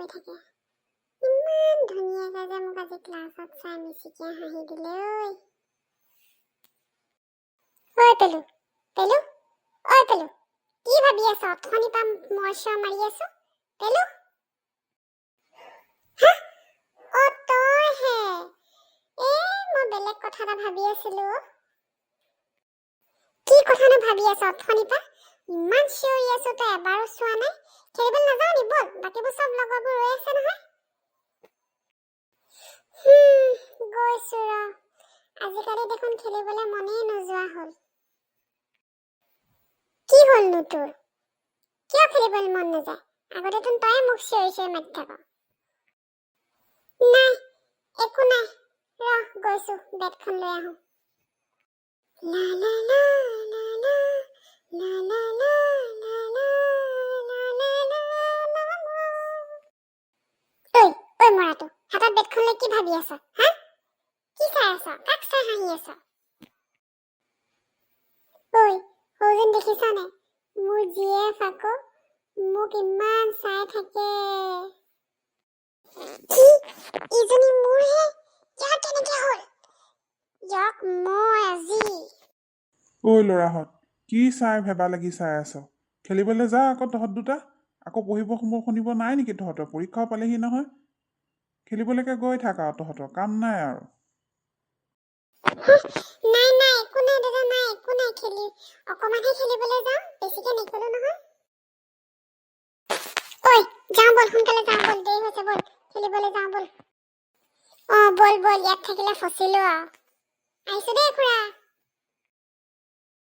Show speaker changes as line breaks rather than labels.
কৈ থাকে ইমান ধুনীয়াকৈ যে মোক আজি ক্লাছত চাই মিচিকিয়ে হাঁহি দিলে ঐ পেলু পেলু ঐ পেলু কি ভাবি আছ অথনি পা মৰচৰ মাৰি আছো পেলু হা অ তই হে মই বেলেগ কথা এটা ভাবি আছিলো কি কথানো ভাবি আছ অথনি পা ইমান চিঞৰি আছো তই এবাৰো চোৱা নাই খেলিবলৈ নাযাওঁ নি বল বাকীবোৰ চব লগৰবোৰ ৰৈ আছে নহয় গৈছো ৰ আজিকালি দেখোন খেলিবলৈ মনেই নোযোৱা হ'ল কি হ'লনো তোৰ কিয় খেলিবলৈ মন নাযায় আগতেতো তই মোক চিঞৰি চিঞৰি মাতি থাক নাই একো নাই ৰ গৈছো বেটখন লৈ আহো লা লা লা লা লা লা লা লা লা লা লা লা ঐ মৰাটো হাতত বেটখন লৈ কি ভাবি আছ হা কি চাই আছ কাক চাই হাঁহি আছ ঐ সৌজন দেখিছ নাই মোৰ জীয়েফ আকৌ মোক ইমান চাই থাকে কি ইজনী মোৰহে ইয়াৰ কেনেকে হ'ল ইয়াক মই আজি
ঐ ল'ৰাহঁত কি চাই ভেবা লাগি চাই আছ খেলিবলৈ যা আকৌ তহঁত দুটা আকৌ পঢ়িব শুনিব নাই নেকি তহঁতৰ পৰীক্ষাও পালেহি নহয় খেলিবলৈকে গৈ থাক আৰু তহঁতৰ কাম নাই আৰু
নাই একো নাই দাদা নাই একো নাই খেলি অকমানহে খেলিবলৈ যাওঁ বেছিকে নেখেলো নহয় ঐ যাওঁ বল সোনকালে যাওঁ বল দেৰি হৈছে বল খেলিবলৈ যাওঁ বল বল ইয়াত থাকিলে ফচিলো আৰু আহিছো দেই খুৰা